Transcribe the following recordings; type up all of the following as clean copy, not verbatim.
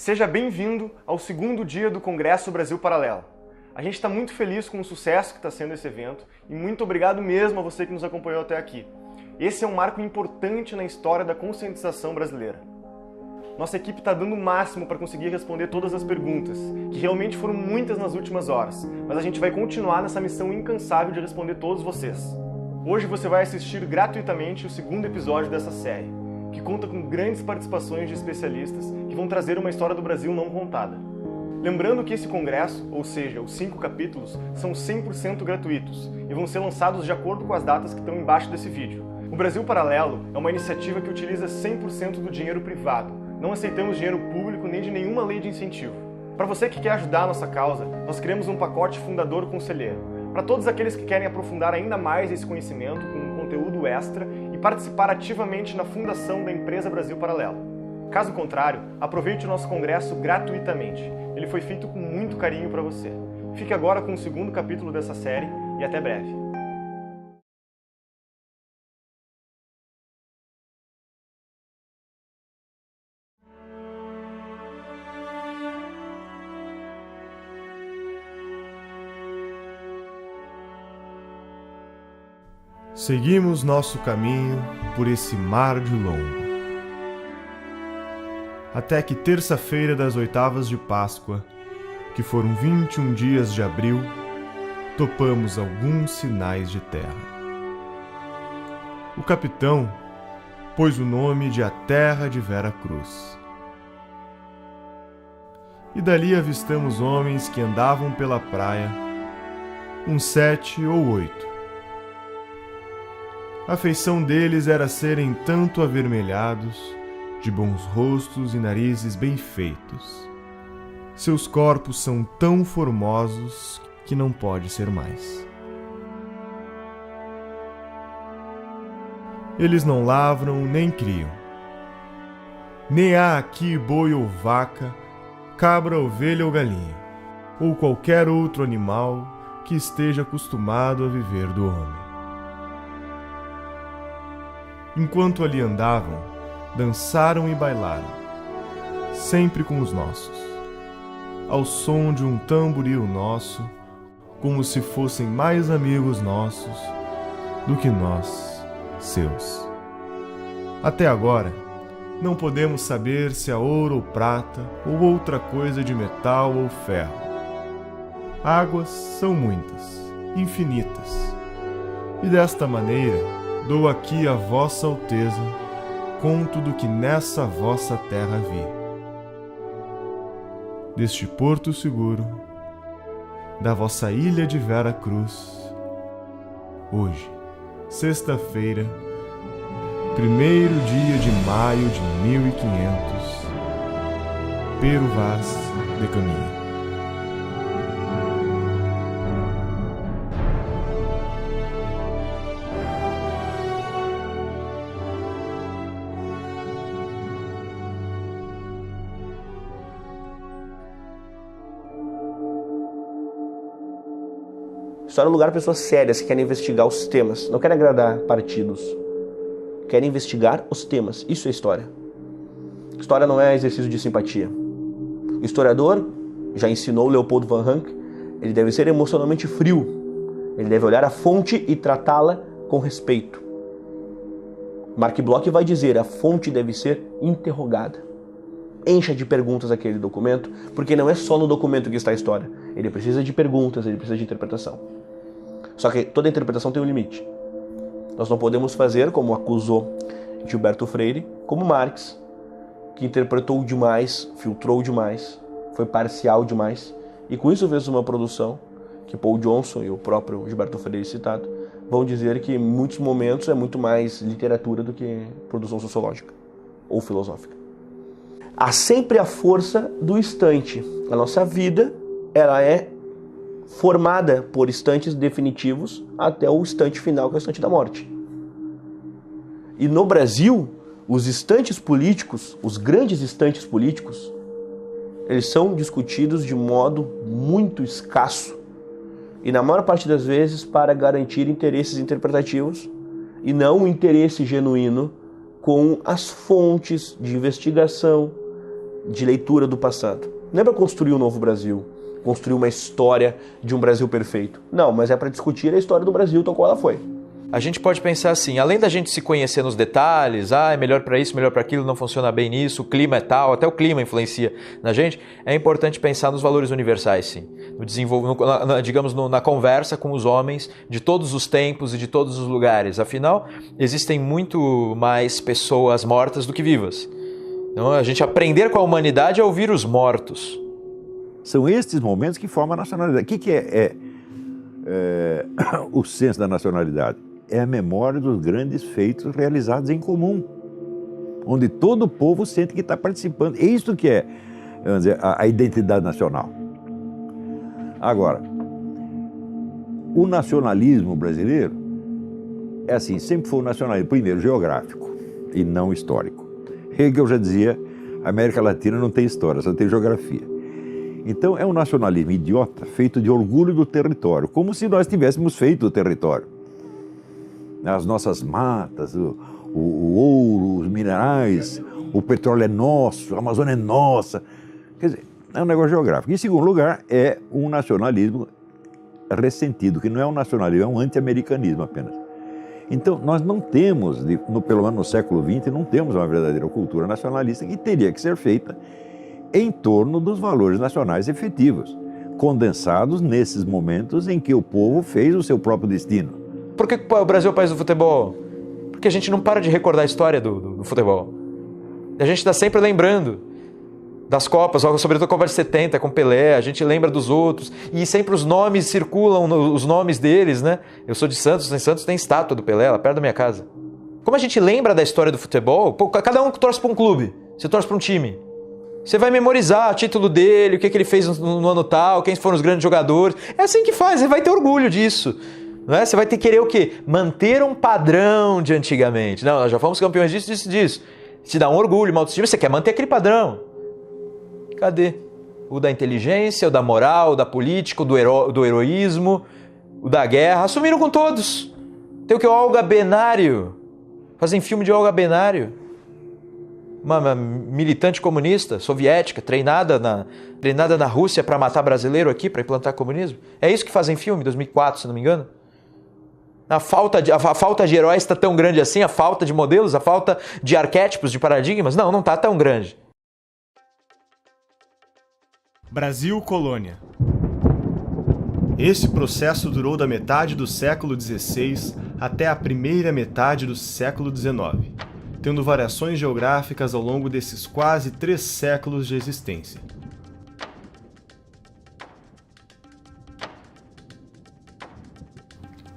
Seja bem-vindo ao segundo dia do Congresso Brasil Paralelo. A gente está muito feliz com o sucesso que está sendo esse evento e muito obrigado mesmo a você que nos acompanhou até aqui. Esse é um marco importante na história da conscientização brasileira. Nossa equipe está dando o máximo para conseguir responder todas as perguntas, que realmente foram muitas nas últimas horas, mas a gente vai continuar nessa missão incansável de responder todos vocês. Hoje você vai assistir gratuitamente o segundo episódio dessa série, que conta com grandes participações de especialistas que vão trazer uma história do Brasil não contada. Lembrando que esse congresso, ou seja, os 5 capítulos, são 100% gratuitos e vão ser lançados de acordo com as datas que estão embaixo desse vídeo. O Brasil Paralelo é uma iniciativa que utiliza 100% do dinheiro privado. Não aceitamos dinheiro público nem de nenhuma lei de incentivo. Para você que quer ajudar a nossa causa, nós criamos um pacote Fundador Conselheiro. Para todos aqueles que querem aprofundar ainda mais esse conhecimento com um conteúdo extra e participar ativamente na fundação da empresa Brasil Paralelo. Caso contrário, aproveite o nosso congresso gratuitamente. Ele foi feito com muito carinho para você. Fique agora com o segundo capítulo dessa série e até breve. Seguimos nosso caminho por esse mar de longo, até que terça-feira das oitavas de Páscoa, que foram 21 dias de abril, topamos alguns sinais de terra. O capitão pôs o nome de A Terra de Vera Cruz. E dali avistamos homens que andavam pela praia, uns 7 ou 8. A feição deles era serem tanto avermelhados, de bons rostos e narizes bem feitos. Seus corpos são tão formosos que não pode ser mais. Eles não lavram nem criam. Nem há aqui boi ou vaca, cabra, ovelha ou galinha, ou qualquer outro animal que esteja acostumado a viver do homem. Enquanto ali andavam, dançaram e bailaram, sempre com os nossos, ao som de um tamboril nosso, como se fossem mais amigos nossos do que nós, seus. Até agora, não podemos saber se é ouro ou prata ou outra coisa de metal ou ferro. Águas são muitas, infinitas, e desta maneira dou aqui a vossa alteza conto do que nessa vossa terra vi. Deste porto seguro, da vossa ilha de Vera Cruz, hoje, sexta-feira, 1º dia de maio de 1500, Pero Vaz de Caminha. História é um lugar de pessoas sérias que querem investigar os temas, não querem agradar partidos. Querem investigar os temas. Isso é história. História não é exercício de simpatia. O historiador, já ensinou Leopold von Ranke, ele deve ser emocionalmente frio. Ele deve olhar a fonte e tratá-la com respeito. Mark Bloch vai dizer, a fonte deve ser interrogada. Encha de perguntas aquele documento, porque não é só no documento que está a história. Ele precisa de perguntas, ele precisa de interpretação. Só que toda interpretação tem um limite. Nós não podemos fazer, como acusou Gilberto Freire, como Marx, que interpretou demais, filtrou demais, foi parcial demais, e com isso fez uma produção que Paul Johnson e o próprio Gilberto Freire citado vão dizer que em muitos momentos é muito mais literatura do que produção sociológica ou filosófica. Há sempre a força do instante. A nossa vida, ela é formada por instantes definitivos até o instante final, que é o instante da morte. E no Brasil, os instantes políticos, os grandes instantes políticos, eles são discutidos de modo muito escasso e na maior parte das vezes para garantir interesses interpretativos e não um interesse genuíno com as fontes de investigação de leitura do passado. Não é para construir um novo Brasil, construir uma história de um Brasil perfeito. Não, mas é para discutir a história do Brasil tal qual ela foi. A gente pode pensar assim, além da gente se conhecer nos detalhes, é melhor para isso, melhor para aquilo, não funciona bem nisso, o clima é tal, até o clima influencia na gente, é importante pensar nos valores universais, sim. Digamos, na conversa com os homens de todos os tempos e de todos os lugares. Afinal, existem muito mais pessoas mortas do que vivas. Então, a gente aprender com a humanidade é ouvir os mortos. São estes momentos que formam a nacionalidade. O que é o senso da nacionalidade? É a memória dos grandes feitos realizados em comum, onde todo o povo sente que está participando. É isso que é, vamos dizer, a identidade nacional. Agora, o nacionalismo brasileiro é assim, sempre foi um nacionalismo, primeiro, geográfico e não histórico. Hegel já dizia, a América Latina não tem história, só tem geografia. Então, é um nacionalismo idiota, feito de orgulho do território, como se nós tivéssemos feito o território. As nossas matas, o ouro, os minerais, o petróleo é nosso, a Amazônia é nossa. Quer dizer, é um negócio geográfico. Em segundo lugar, é um nacionalismo ressentido, que não é um nacionalismo, é um anti-americanismo apenas. Então, nós não temos, pelo menos no século XX, não temos uma verdadeira cultura nacionalista que teria que ser feita em torno dos valores nacionais efetivos, condensados nesses momentos em que o povo fez o seu próprio destino. Por que o Brasil é o país do futebol? Porque a gente não para de recordar a história do futebol. A gente está sempre lembrando das Copas, sobretudo a Copa de 70 com Pelé, a gente lembra dos outros, e sempre os nomes circulam, os nomes deles, né? Eu sou de Santos, em Santos tem estátua do Pelé, lá perto da minha casa. Como a gente lembra da história do futebol, cada um torce para um clube, você torce para um time. Você vai memorizar o título dele, o que ele fez no ano tal, quem foram os grandes jogadores. É assim que faz, você vai ter orgulho disso. Não é? Você vai ter que querer o quê? Manter um padrão de antigamente. Não, nós já fomos campeões disso. Te dá um orgulho, uma autoestima, você quer manter aquele padrão. Cadê? O da inteligência, o da moral, o da política, o do heroísmo, o da guerra. Assumiram com todos. Tem o que? O Olga Benário. Fazem filme de Olga Benário. Uma militante comunista, soviética, treinada na Rússia para matar brasileiro aqui, para implantar comunismo. É isso que fazem filme, 2004, se não me engano. A falta de heróis está tão grande assim, a falta de modelos, a falta de arquétipos, de paradigmas? Não está tão grande. Brasil Colônia. Esse processo durou da metade do século XVI até a primeira metade do século XIX, tendo variações geográficas ao longo desses quase 3 séculos de existência.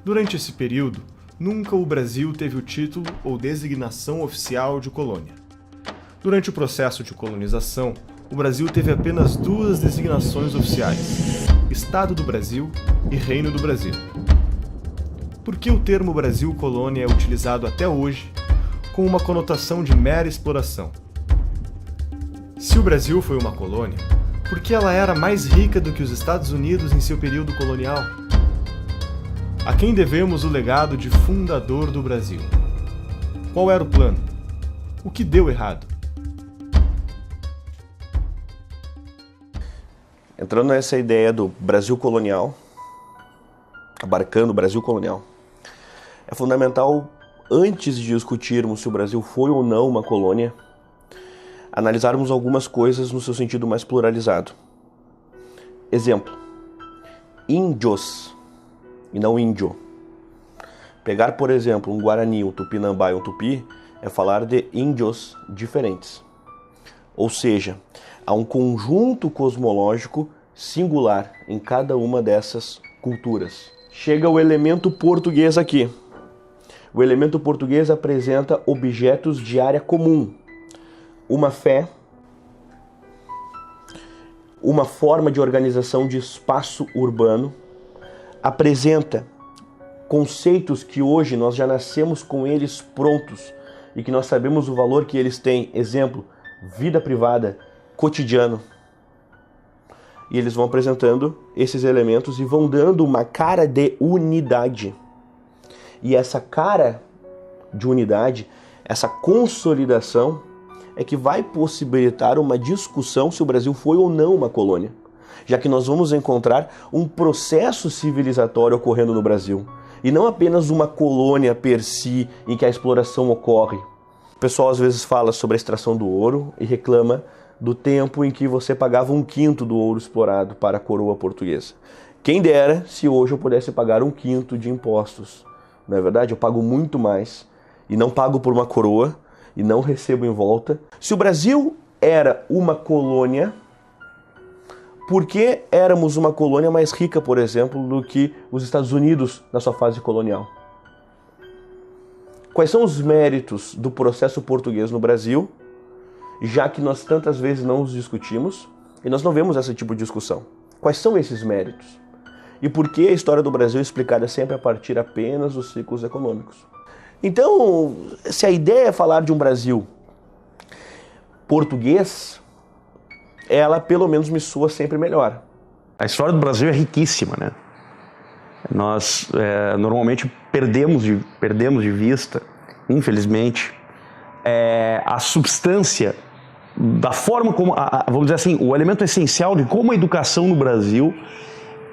Durante esse período, nunca o Brasil teve o título ou designação oficial de colônia. Durante o processo de colonização, o Brasil teve apenas 2 designações oficiais: Estado do Brasil e Reino do Brasil. Por que o termo Brasil Colônia é utilizado até hoje com uma conotação de mera exploração? Se o Brasil foi uma colônia, por que ela era mais rica do que os Estados Unidos em seu período colonial? A quem devemos o legado de fundador do Brasil? Qual era o plano? O que deu errado? Entrando nessa ideia do Brasil colonial, abarcando o Brasil colonial, é fundamental, antes de discutirmos se o Brasil foi ou não uma colônia, analisarmos algumas coisas no seu sentido mais pluralizado. Exemplo: índios e não índio. Pegar, por exemplo, um Guarani, um Tupinambá e um Tupi é falar de índios diferentes. Ou seja, há um conjunto cosmológico singular em cada uma dessas culturas. Chega o elemento português aqui. O elemento português apresenta objetos de área comum. Uma fé, uma forma de organização de espaço urbano, apresenta conceitos que hoje nós já nascemos com eles prontos e que nós sabemos o valor que eles têm. Exemplo, vida privada, cotidiano. E eles vão apresentando esses elementos e vão dando uma cara de unidade. E essa cara de unidade, essa consolidação, é que vai possibilitar uma discussão se o Brasil foi ou não uma colônia, já que nós vamos encontrar um processo civilizatório ocorrendo no Brasil, e não apenas uma colônia per si em que a exploração ocorre. O pessoal às vezes fala sobre a extração do ouro e reclama do tempo em que você pagava 1/5 do ouro explorado para a coroa portuguesa. Quem dera se hoje eu pudesse pagar 1/5 de impostos. Não é verdade? Eu pago muito mais e não pago por uma coroa e não recebo em volta. Se o Brasil era uma colônia, por que éramos uma colônia mais rica, por exemplo, do que os Estados Unidos na sua fase colonial? Quais são os méritos do processo português no Brasil, já que nós tantas vezes não os discutimos e nós não vemos esse tipo de discussão? Quais são esses méritos? E por que a história do Brasil é explicada sempre a partir apenas dos ciclos econômicos? Então, se a ideia é falar de um Brasil português, ela pelo menos me soa sempre melhor. A história do Brasil é riquíssima, né? Nós normalmente perdemos de vista, infelizmente, a substância da forma como, vamos dizer assim, o elemento essencial de como a educação no Brasil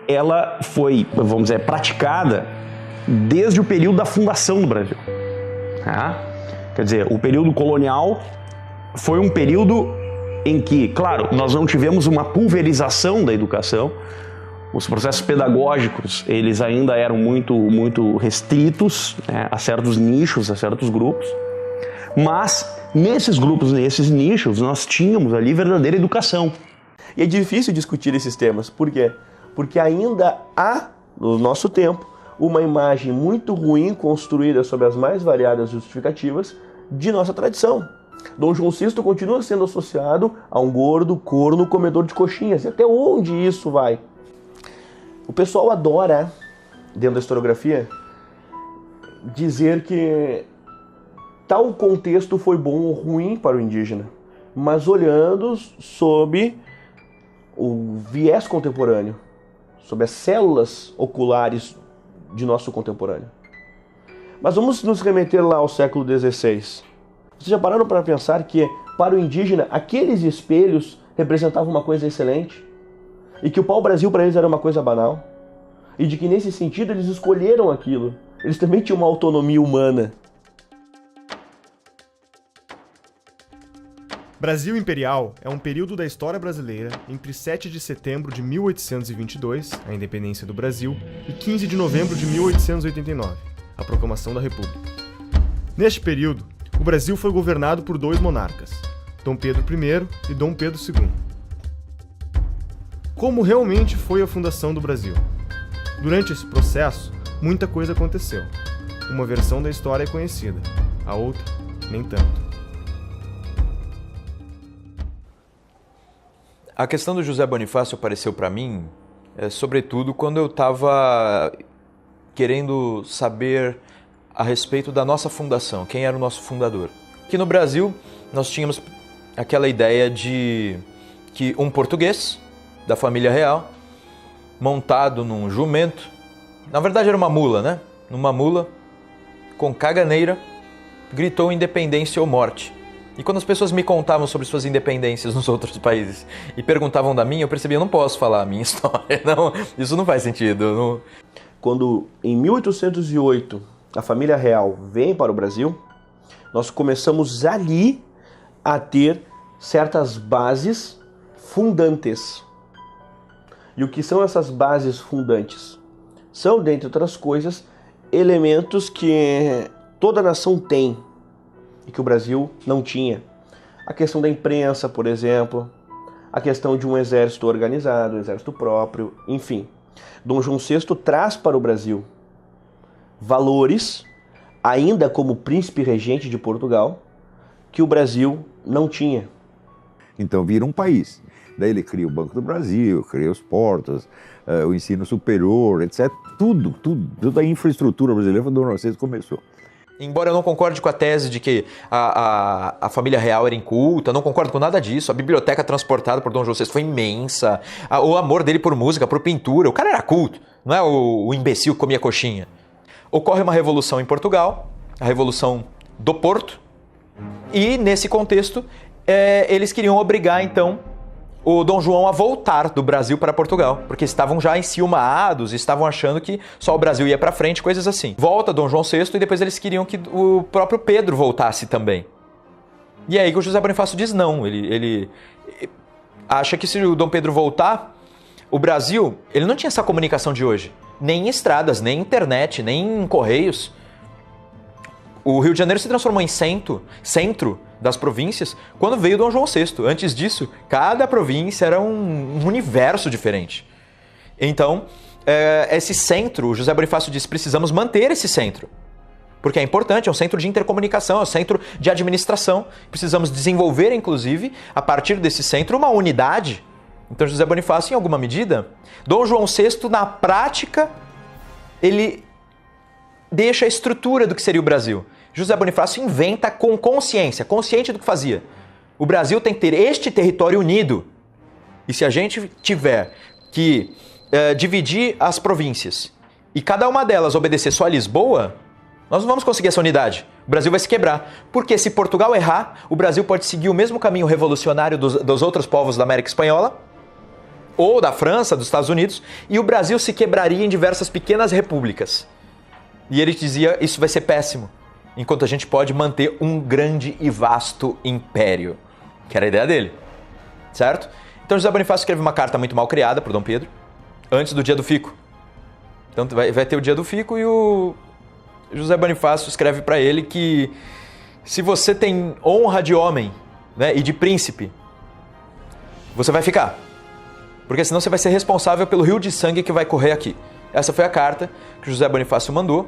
ela foi, vamos dizer, praticada desde o período da fundação do Brasil. Quer dizer, o período colonial foi um período em que, claro, nós não tivemos uma pulverização da educação, os processos pedagógicos, eles ainda eram muito restritos, né, a certos nichos, a certos grupos, mas nesses grupos, nesses nichos, nós tínhamos ali verdadeira educação. E é difícil discutir esses temas, por quê? Porque ainda há, no nosso tempo, uma imagem muito ruim construída sobre as mais variadas justificativas de nossa tradição. Dom João VI continua sendo associado a um gordo, corno, comedor de coxinhas. E até onde isso vai? O pessoal adora, dentro da historiografia, dizer que tal contexto foi bom ou ruim para o indígena, mas olhando sob o viés contemporâneo, sob as células oculares de nosso contemporâneo. Mas vamos nos remeter lá ao século XVI. Vocês já pararam para pensar que, para o indígena, aqueles espelhos representavam uma coisa excelente? E que o pau-brasil para eles era uma coisa banal? E de que, nesse sentido, eles escolheram aquilo. Eles também tinham uma autonomia humana. Brasil Imperial é um período da história brasileira entre 7 de setembro de 1822, a independência do Brasil, e 15 de novembro de 1889, a proclamação da República. Neste período, o Brasil foi governado por 2 monarcas, Dom Pedro I e Dom Pedro II. Como realmente foi a fundação do Brasil? Durante esse processo, muita coisa aconteceu. Uma versão da história é conhecida, a outra, nem tanto. A questão do José Bonifácio apareceu para mim, sobretudo quando eu estava querendo saber a respeito da nossa fundação, quem era o nosso fundador. Aqui no Brasil, nós tínhamos aquela ideia de que um português da família real, montado num jumento, na verdade era uma mula, né? Numa mula, com caganeira, gritou independência ou morte. E quando as pessoas me contavam sobre suas independências nos outros países e perguntavam da minha, eu percebia, eu não posso falar a minha história, não, isso não faz sentido. Não. Quando, em 1808, a família real vem para o Brasil, nós começamos ali a ter certas bases fundantes. E o que são essas bases fundantes? São, dentre outras coisas, elementos que toda nação tem e que o Brasil não tinha. A questão da imprensa, por exemplo, a questão de um exército organizado, um exército próprio, enfim. Dom João VI traz para o Brasil valores, ainda como príncipe regente de Portugal, que o Brasil não tinha. Então vira um país. Daí ele cria o Banco do Brasil, cria os portos, o ensino superior, etc. Toda a infraestrutura brasileira foi Dom João VI começou. Embora eu não concorde com a tese de que a família real era inculta, não concordo com nada disso. A biblioteca transportada por Dom João VI foi imensa. O amor dele por música, por pintura. O cara era culto, não é o imbecil que comia coxinha. Ocorre uma revolução em Portugal, a Revolução do Porto, e nesse contexto eles queriam obrigar, então, o Dom João a voltar do Brasil para Portugal, porque estavam já enciumados, estavam achando que só o Brasil ia para frente, coisas assim. Volta Dom João VI e depois eles queriam que o próprio Pedro voltasse também. E aí que o José Bonifácio diz não, ele acha que se o Dom Pedro voltar, o Brasil, ele não tinha essa comunicação de hoje, nem em estradas, nem em internet, nem em correios. O Rio de Janeiro se transformou em centro das províncias quando veio Dom João VI. Antes disso, cada província era um universo diferente. Então, esse centro, o José Bonifácio diz, precisamos manter esse centro. Porque é importante, é um centro de intercomunicação, é um centro de administração. Precisamos desenvolver, inclusive, a partir desse centro, uma unidade. Então, José Bonifácio, em alguma medida, Dom João VI, na prática, ele deixa a estrutura do que seria o Brasil. José Bonifácio inventa com consciência, consciente do que fazia. O Brasil tem que ter este território unido. E se a gente tiver que dividir as províncias e cada uma delas obedecer só a Lisboa, nós não vamos conseguir essa unidade. O Brasil vai se quebrar. Porque se Portugal errar, o Brasil pode seguir o mesmo caminho revolucionário dos outros povos da América Espanhola, ou da França, dos Estados Unidos, e o Brasil se quebraria em diversas pequenas repúblicas. E ele dizia, isso vai ser péssimo, enquanto a gente pode manter um grande e vasto império, que era a ideia dele, certo? Então José Bonifácio escreve uma carta muito mal criada para Dom Pedro, antes do dia do fico. Então vai ter o dia do fico e o José Bonifácio escreve para ele que se você tem honra de homem, né, e de príncipe, você vai ficar. Porque senão você vai ser responsável pelo rio de sangue que vai correr aqui. Essa foi a carta que José Bonifácio mandou.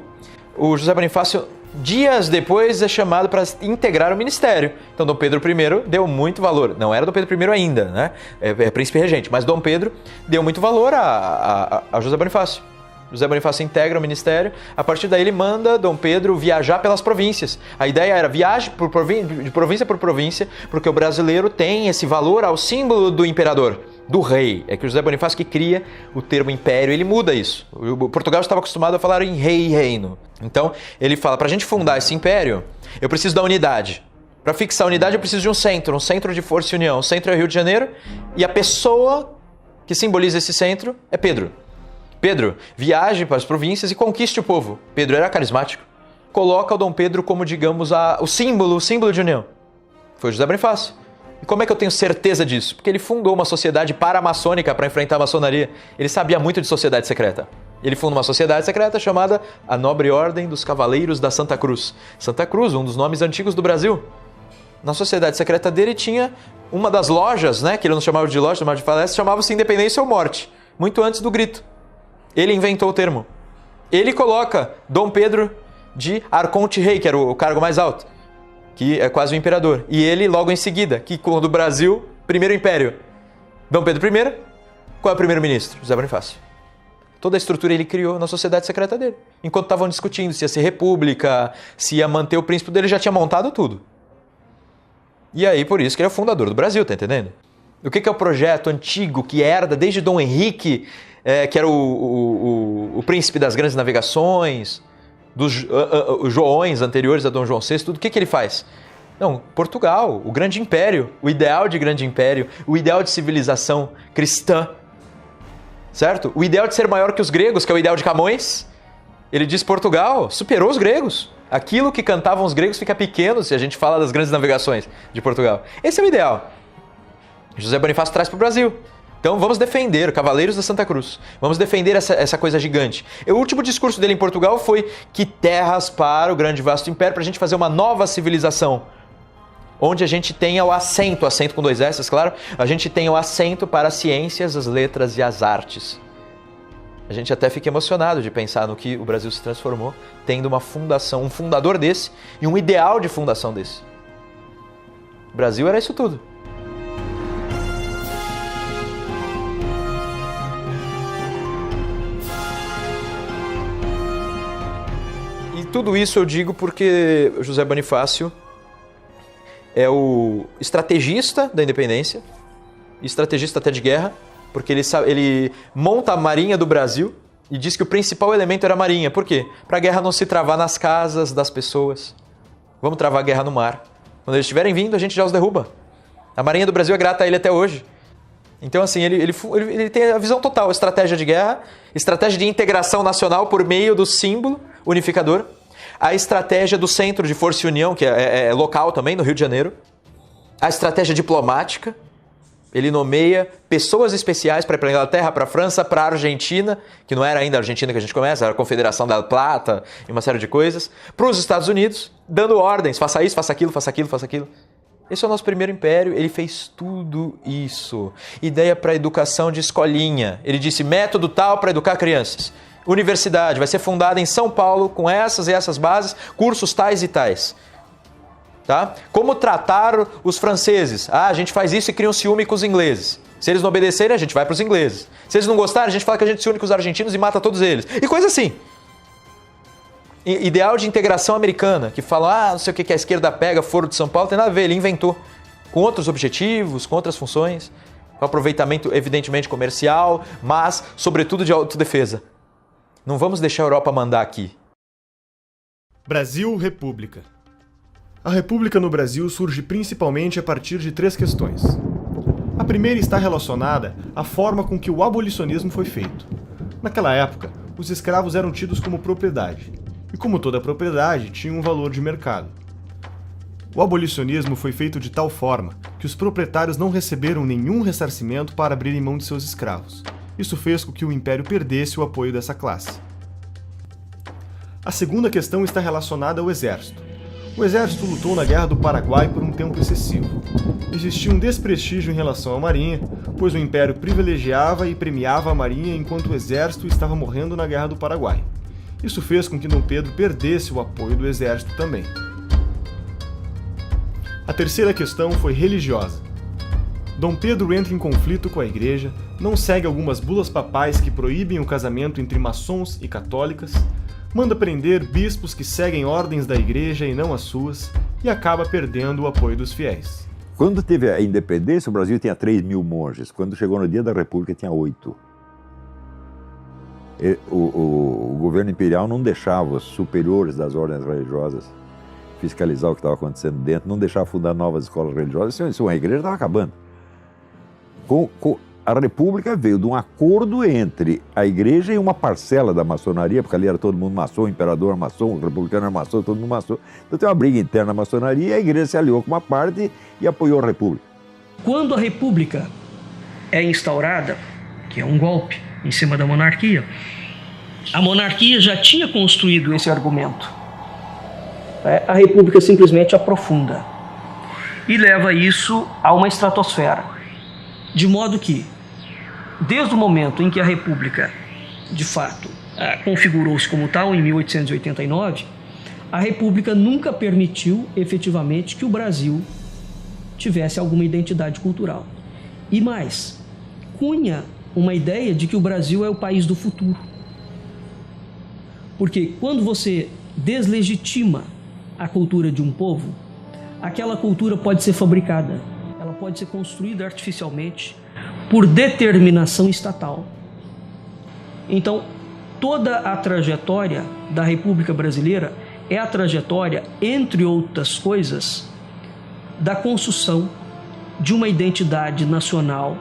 O José Bonifácio, dias depois, é chamado para integrar o ministério. Então, Dom Pedro I deu muito valor. Não era Dom Pedro I ainda, né? É príncipe regente. Mas Dom Pedro deu muito valor a José Bonifácio. José Bonifácio integra o ministério. A partir daí, ele manda Dom Pedro viajar pelas províncias. A ideia era viaje de província por província, porque o brasileiro tem esse valor ao símbolo do imperador, do rei. É que o José Bonifácio que cria o termo império, ele muda isso. O Portugal estava acostumado a falar em rei e reino. Então, ele fala, para a gente fundar esse império, eu preciso da unidade. Para fixar a unidade, eu preciso de um centro de força e união. O centro é o Rio de Janeiro, e a pessoa que simboliza esse centro é Pedro. Pedro, viaje para as províncias e conquiste o povo. Pedro era carismático. Coloca o Dom Pedro como, digamos, o símbolo de união. Foi José Bonifácio. E como é que eu tenho certeza disso? Porque ele fundou uma sociedade paramaçônica para enfrentar a maçonaria. Ele sabia muito de sociedade secreta. Ele fundou uma sociedade secreta chamada a Nobre Ordem dos Cavaleiros da Santa Cruz. Santa Cruz, um dos nomes antigos do Brasil. Na sociedade secreta dele tinha uma das lojas, né, que ele não chamava de loja, chamava de falência, chamava-se Independência ou Morte, muito antes do grito. Ele inventou o termo. Ele coloca Dom Pedro de Arconte-Rei, que era o cargo mais alto, que é quase o imperador. E ele, logo em seguida, que quando o Brasil, primeiro império, Dom Pedro I, qual é o primeiro-ministro? José Bonifácio. Toda a estrutura ele criou na sociedade secreta dele. Enquanto estavam discutindo se ia ser república, se ia manter o príncipe dele, já tinha montado tudo. E aí, por isso que ele é o fundador do Brasil, tá entendendo? O que é o projeto antigo que herda desde Dom Henrique, que era o príncipe das grandes navegações, dos Joões anteriores a Dom João VI, tudo. O que ele faz? Não, Portugal, o grande império, o ideal de grande império, o ideal de civilização cristã, certo? O ideal de ser maior que os gregos, que é o ideal de Camões. Ele diz Portugal superou os gregos. Aquilo que cantavam os gregos fica pequeno se a gente fala das grandes navegações de Portugal. Esse é o ideal. José Bonifácio traz para o Brasil. Então vamos defender, Cavaleiros da Santa Cruz. Vamos defender essa coisa gigante. E o último discurso dele em Portugal foi que terras para o grande e vasto império, para a gente fazer uma nova civilização. Onde a gente tenha o assento com 2 S, claro, a gente tenha o assento para as ciências, as letras e as artes. A gente até fica emocionado de pensar no que o Brasil se transformou, tendo uma fundação, um fundador desse e um ideal de fundação desse. O Brasil era isso tudo. E tudo isso eu digo porque José Bonifácio é o estrategista da independência, estrategista até de guerra, porque ele monta a Marinha do Brasil e diz que o principal elemento era a Marinha. Por quê? Para a guerra não se travar nas casas das pessoas. Vamos travar a guerra no mar. Quando eles estiverem vindo, a gente já os derruba. A Marinha do Brasil é grata a ele até hoje. Então, assim, ele tem a visão total, estratégia de guerra, estratégia de integração nacional por meio do símbolo unificador, a estratégia do Centro de Força e União, que é local também, no Rio de Janeiro, a estratégia diplomática, ele nomeia pessoas especiais para ir para a Inglaterra, para a França, para a Argentina, que não era ainda a Argentina que a gente começa, era a Confederação da Plata e uma série de coisas, para os Estados Unidos, dando ordens, faça isso, faça aquilo, faça aquilo, faça aquilo. Esse é o nosso primeiro império, ele fez tudo isso. Ideia para educação de escolinha. Ele disse método tal para educar crianças. Universidade vai ser fundada em São Paulo com essas e essas bases, cursos tais e tais. Tá? Como tratar os franceses? A gente faz isso e cria um ciúme com os ingleses. Se eles não obedecerem, a gente vai para os ingleses. Se eles não gostarem, a gente fala que a gente se une com os argentinos e mata todos eles. E coisa assim. Ideal de integração americana, que fala, não sei o que a esquerda pega, Foro de São Paulo, tem nada a ver, ele inventou. Com outros objetivos, com outras funções, com aproveitamento evidentemente comercial, mas sobretudo de autodefesa. Não vamos deixar a Europa mandar aqui. Brasil República. A República no Brasil surge principalmente a partir de 3 questões. A primeira está relacionada à forma com que o abolicionismo foi feito. Naquela época, os escravos eram tidos como propriedade. E como toda propriedade, tinha um valor de mercado. O abolicionismo foi feito de tal forma que os proprietários não receberam nenhum ressarcimento para abrirem mão de seus escravos. Isso fez com que o Império perdesse o apoio dessa classe. A segunda questão está relacionada ao exército. O exército lutou na Guerra do Paraguai por um tempo excessivo. Existia um desprestígio em relação à marinha, pois o Império privilegiava e premiava a marinha enquanto o exército estava morrendo na Guerra do Paraguai. Isso fez com que Dom Pedro perdesse o apoio do exército também. A terceira questão foi religiosa. Dom Pedro entra em conflito com a igreja, não segue algumas bulas papais que proíbem o casamento entre maçons e católicas, manda prender bispos que seguem ordens da igreja e não as suas, e acaba perdendo o apoio dos fiéis. Quando teve a independência, o Brasil tinha 3.000 monges. Quando chegou no dia da República, tinha 8. O governo imperial não deixava os superiores das ordens religiosas fiscalizar o que estava acontecendo dentro, não deixava fundar novas escolas religiosas. Isso, a igreja estava acabando. A República veio de um acordo entre a igreja e uma parcela da maçonaria, porque ali era todo mundo maçom, o imperador maçom, o republicano era maçom, todo mundo maçom. Então tem uma briga interna na maçonaria e a igreja se aliou com uma parte e apoiou a República. Quando a República é instaurada, que é um golpe em cima da monarquia, a monarquia já tinha construído esse argumento. A República simplesmente aprofunda e leva isso a uma estratosfera. De modo que, desde o momento em que a República, de fato, configurou-se como tal, em 1889, a República nunca permitiu, efetivamente, que o Brasil tivesse alguma identidade cultural. E mais, cunha uma ideia de que o Brasil é o país do futuro. Porque quando você deslegitima a cultura de um povo, aquela cultura pode ser fabricada, ela pode ser construída artificialmente por determinação estatal. Então, toda a trajetória da República Brasileira é a trajetória, entre outras coisas, da construção de uma identidade nacional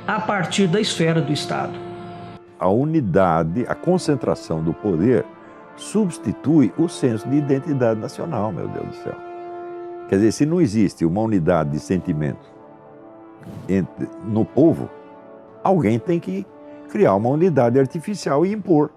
a partir da esfera do Estado. A unidade, a concentração do poder substitui o senso de identidade nacional, meu Deus do céu. Quer dizer, se não existe uma unidade de sentimento no povo, alguém tem que criar uma unidade artificial e impor.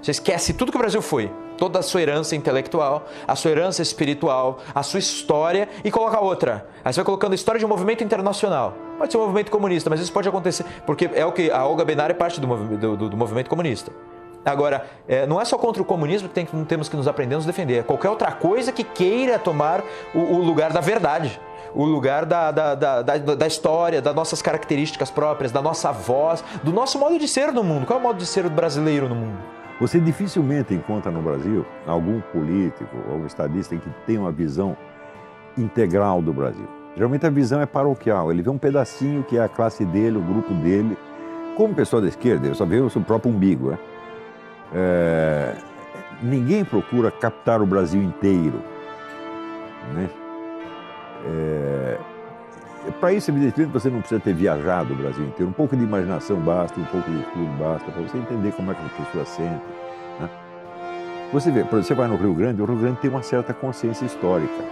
Você esquece tudo que o Brasil foi, toda a sua herança intelectual, a sua herança espiritual, a sua história e coloca outra. Aí você vai colocando a história de um movimento internacional. Pode ser um movimento comunista, mas isso pode acontecer, porque é o que a Olga Benário é parte do movimento comunista. Agora, não é só contra o comunismo que temos que nos aprender a nos defender, é qualquer outra coisa que queira tomar o lugar da verdade, o lugar da história, das nossas características próprias, da nossa voz, do nosso modo de ser no mundo. Qual é o modo de ser brasileiro no mundo? Você dificilmente encontra no Brasil algum político, algum estadista que tenha uma visão integral do Brasil. Geralmente a visão é paroquial, ele vê um pedacinho que é a classe dele, o grupo dele. Como pessoa da esquerda, eu só vejo o seu próprio umbigo. Ninguém procura captar o Brasil inteiro, né? para isso, evidentemente, você não precisa ter viajado o Brasil inteiro. Um pouco de imaginação basta, um pouco de estudo basta, para você entender como é que a pessoa sente. Né? Você vê, por exemplo, você vai no Rio Grande, o Rio Grande tem uma certa consciência histórica.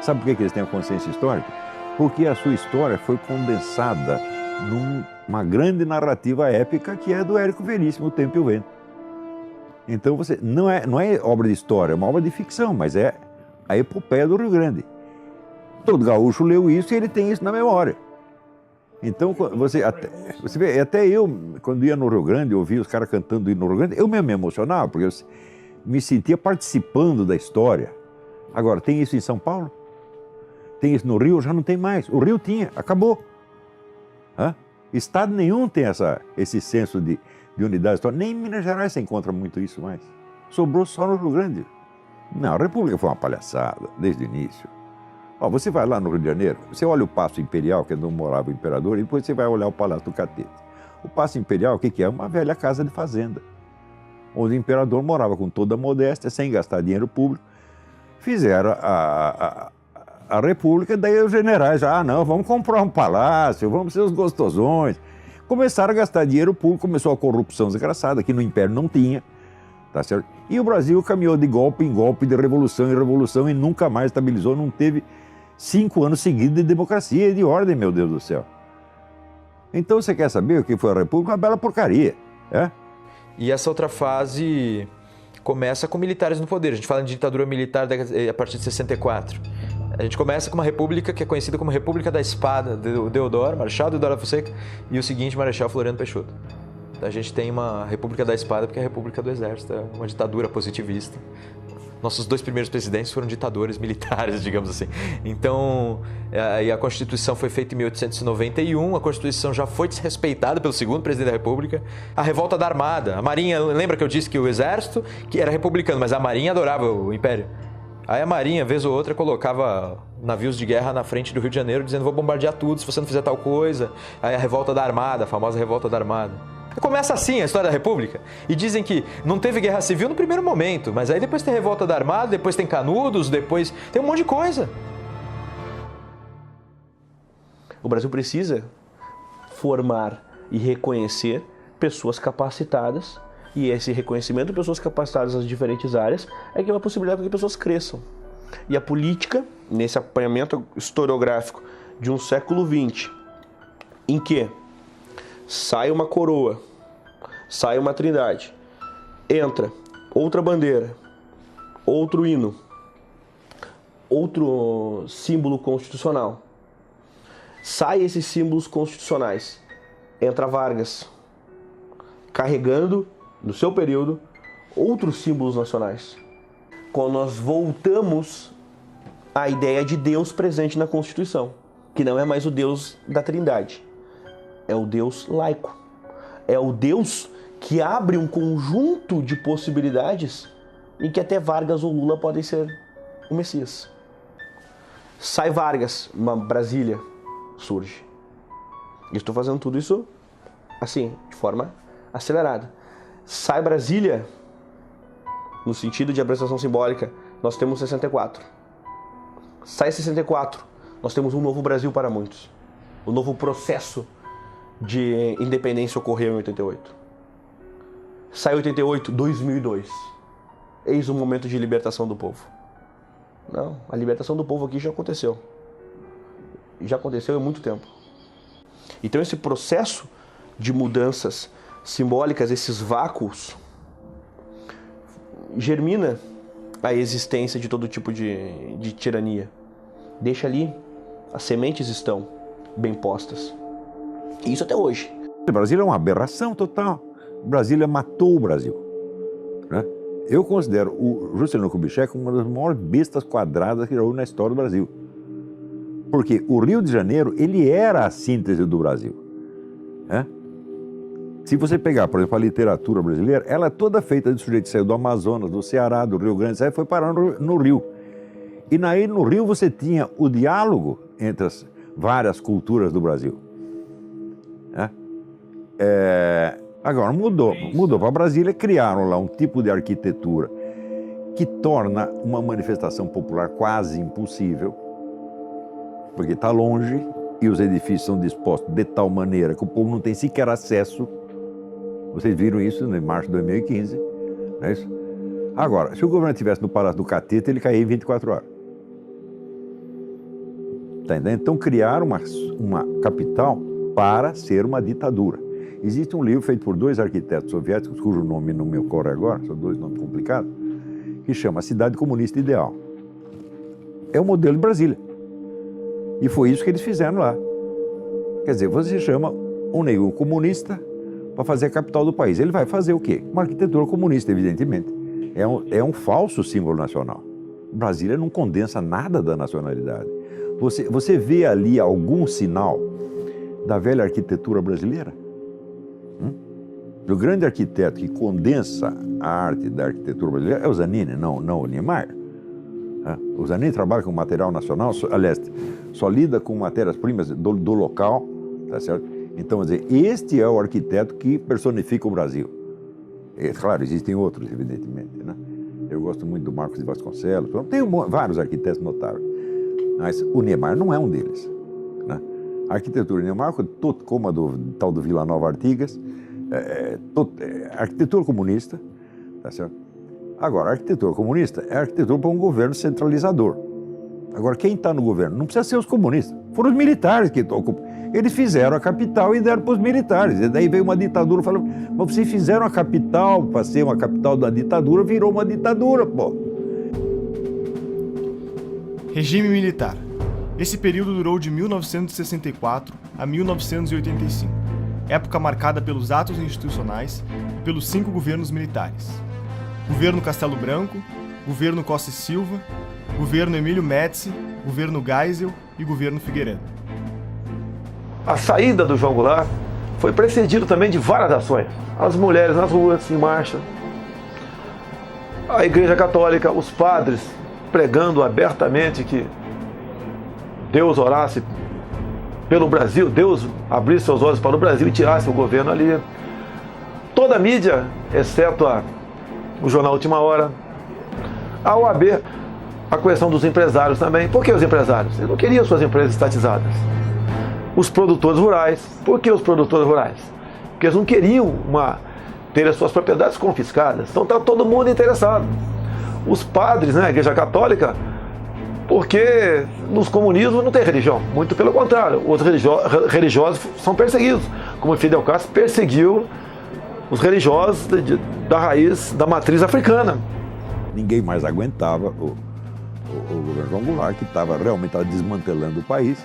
Sabe por que eles têm a consciência histórica? Porque a sua história foi condensada numa grande narrativa épica que é do Érico Veríssimo, O Tempo e o Vento. Então, você não é obra de história, é uma obra de ficção, mas é a epopeia do Rio Grande. Todo gaúcho leu isso e ele tem isso na memória. Então, você vê, até eu, quando ia no Rio Grande, ouvia os caras cantando no Rio Grande, eu mesmo me emocionava, porque eu me sentia participando da história. Agora, tem isso em São Paulo? Tem isso no Rio? Já não tem mais. O Rio tinha, acabou. Hã? Estado nenhum tem esse senso de unidade histórica. Nem em Minas Gerais você encontra muito isso mais. Sobrou só no Rio Grande. Não, a República foi uma palhaçada, desde o início. Ó, você vai lá no Rio de Janeiro, você olha o Paço Imperial, que é onde morava o imperador, e depois você vai olhar o Palácio do Catete. O Paço Imperial, o que é? Uma velha casa de fazenda, onde o imperador morava com toda a modéstia, sem gastar dinheiro público. Fizeram a República, daí os generais, não, vamos comprar um palácio, vamos ser os gostosões. Começaram a gastar dinheiro público, começou a corrupção desgraçada, que no Império não tinha. Tá certo? E o Brasil caminhou de golpe em golpe, de revolução em revolução, e nunca mais estabilizou, não teve 5 anos seguidos de democracia e de ordem, meu Deus do céu. Então você quer saber o que foi a República? Uma bela porcaria. É? E essa outra fase começa com militares no poder. A gente fala de ditadura militar a partir de 64. A gente começa com uma república que é conhecida como República da Espada, do Deodoro, Marechal Deodoro da Fonseca, e o seguinte, Marechal Floriano Peixoto. A gente tem uma República da Espada porque é a República do Exército, é uma ditadura positivista. Nossos 2 primeiros presidentes foram ditadores militares, digamos assim. Então, a Constituição foi feita em 1891, a Constituição já foi desrespeitada pelo 2º presidente da República. A revolta da Armada, a Marinha, lembra que eu disse que o Exército que era republicano, mas a Marinha adorava o Império. Aí a Marinha, vez ou outra, colocava navios de guerra na frente do Rio de Janeiro, dizendo: vou bombardear tudo se você não fizer tal coisa. Aí a revolta da Armada, a famosa revolta da Armada. Começa assim a história da República. E dizem que não teve guerra civil no primeiro momento, mas aí depois tem revolta da Armada, depois tem Canudos, depois tem um monte de coisa. O Brasil precisa formar e reconhecer pessoas capacitadas, e esse reconhecimento de pessoas capacitadas nas diferentes áreas é que é uma possibilidade para que pessoas cresçam. E a política, nesse apanhamento historiográfico de um século XX, em que sai uma coroa, sai uma trindade, entra outra bandeira, outro hino, outro símbolo constitucional, sai esses símbolos constitucionais, entra Vargas, carregando, no seu período, outros símbolos nacionais. Quando nós voltamos à ideia de Deus presente na Constituição, que não é mais o Deus da Trindade, é o Deus laico. É o Deus que abre um conjunto de possibilidades em que até Vargas ou Lula podem ser o Messias. Sai Vargas, uma Brasília surge. Eu estou fazendo tudo isso assim, de forma acelerada. Sai Brasília, no sentido de apresentação simbólica, nós temos 64. Sai 64, nós temos um novo Brasil para muitos. O novo processo de independência ocorreu em 88. Sai 88, 2002. Eis o momento de libertação do povo. Não, a libertação do povo aqui já aconteceu. Já aconteceu há muito tempo. Então esse processo de mudanças simbólicas, esses vácuos, germina a existência de todo tipo de tirania. Deixa ali, as sementes estão bem postas. E isso até hoje. O Brasil é uma aberração total. Brasília matou o Brasil. Né? Eu considero o Juscelino Kubitschek uma das maiores bestas quadradas que já houve na história do Brasil. Porque o Rio de Janeiro, ele era a síntese do Brasil. Né? Se você pegar, por exemplo, a literatura brasileira, ela é toda feita de sujeito que saiu do Amazonas, do Ceará, do Rio Grande, foi parar no Rio. E aí no Rio você tinha o diálogo entre as várias culturas do Brasil. Né? Agora mudou para Brasília, criaram lá um tipo de arquitetura que torna uma manifestação popular quase impossível, porque está longe, e os edifícios são dispostos de tal maneira que o povo não tem sequer acesso. Vocês viram isso em março de 2015, não é isso? Agora, se o governo estivesse no Palácio do Catete, ele caía em 24 horas. Tá entendendo? Então criaram uma capital para ser uma ditadura. Existe um livro feito por 2 arquitetos soviéticos, cujo nome não me ocorre agora, são 2 nomes complicados, que chama Cidade Comunista Ideal. É o modelo de Brasília. E foi isso que eles fizeram lá. Quer dizer, você chama um negro comunista para fazer a capital do país. Ele vai fazer o quê? Uma arquitetura comunista, evidentemente. É um falso símbolo nacional. Brasília não condensa nada da nacionalidade. Você vê ali algum sinal da velha arquitetura brasileira? O grande arquiteto que condensa a arte da arquitetura brasileira é o Zanini, não o Niemeyer. O Zanini trabalha com material nacional, aliás, só lida com matérias-primas do local, tá certo? Então, quer dizer, este é o arquiteto que personifica o Brasil. É, claro, existem outros, evidentemente, né? Eu gosto muito do Marcos de Vasconcelos, tem vários arquitetos notáveis, mas o Niemeyer não é um deles, né? A arquitetura de Niemeyer, como a do tal do Vila Nova Artigas, arquitetura comunista, tá certo? Agora, a arquitetura comunista é a arquitetura para um governo centralizador. Agora, quem está no governo não precisa ser os comunistas, foram os militares que ocupam. Eles fizeram a capital e deram para os militares. E daí veio uma ditadura falando, mas vocês fizeram a capital para ser uma capital da ditadura, virou uma ditadura, pô. Regime militar. Esse período durou de 1964 a 1985, época marcada pelos atos institucionais e pelos 5 governos militares. Governo Castelo Branco, Governo Costa e Silva, Governo Emílio Médici, Governo Geisel e Governo Figueiredo. A saída do João Goulart foi precedido também de várias ações. As mulheres nas ruas, em marcha, a Igreja Católica, os padres pregando abertamente que Deus orasse pelo Brasil, Deus abrisse seus olhos para o Brasil e tirasse o governo ali. Toda a mídia, exceto o jornal Última Hora, a OAB, a questão dos empresários também. Por que os empresários? Eles não queriam suas empresas estatizadas. Os produtores rurais. Por que os produtores rurais? Porque eles não queriam ter as suas propriedades confiscadas. Então está todo mundo interessado. Os padres, né, a Igreja Católica, porque nos comunismos não tem religião. Muito pelo contrário, os religiosos são perseguidos. Como Fidel Castro perseguiu os religiosos da raiz, da matriz africana. Ninguém mais aguentava o governo João Goulart, que realmente estava desmantelando o país.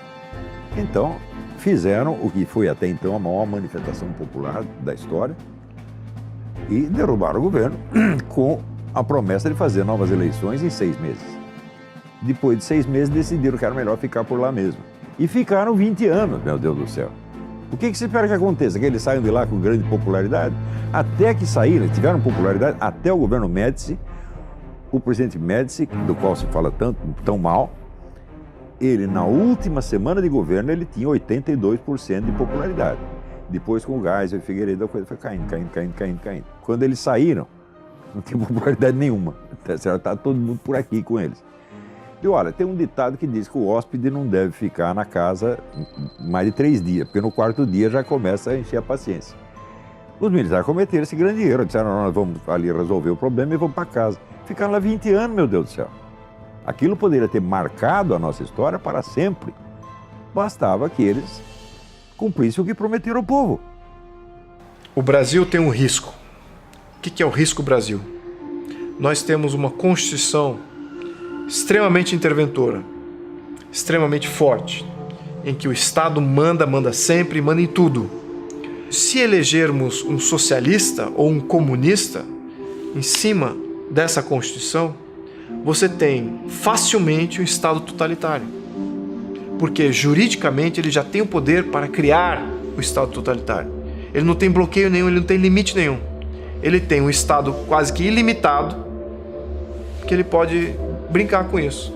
Então, fizeram o que foi até então a maior manifestação popular da história e derrubaram o governo com a promessa de fazer novas eleições em 6 meses. Depois de 6 meses, decidiram que era melhor ficar por lá mesmo. E ficaram 20 anos, meu Deus do céu. O que se espera que aconteça? Que eles saiam de lá com grande popularidade? Até que saíram, tiveram popularidade, até o governo Médici, o presidente Médici, do qual se fala tão mal, ele, na última semana de governo, ele tinha 82% de popularidade. Depois, com o Geisel e Figueiredo, a coisa foi caindo. Quando eles saíram, não tinha popularidade nenhuma. Está todo mundo por aqui com eles. E olha, tem um ditado que diz que o hóspede não deve ficar na casa mais de 3 dias, porque no 4º dia já começa a encher a paciência. Os militares cometeram esse grande erro, disseram, nós vamos ali resolver o problema e vamos para casa. Ficaram lá 20 anos, meu Deus do céu. Aquilo poderia ter marcado a nossa história para sempre. Bastava que eles cumprissem o que prometeram ao povo. O Brasil tem um risco. O que é o risco Brasil? Nós temos uma Constituição extremamente interventora, extremamente forte, em que o Estado manda sempre, manda em tudo. Se elegermos um socialista ou um comunista em cima dessa Constituição, você tem facilmente um Estado totalitário, porque juridicamente ele já tem o poder para criar o Estado totalitário. Ele não tem bloqueio nenhum, ele não tem limite nenhum. Ele tem um Estado quase que ilimitado, que ele pode brincar com isso.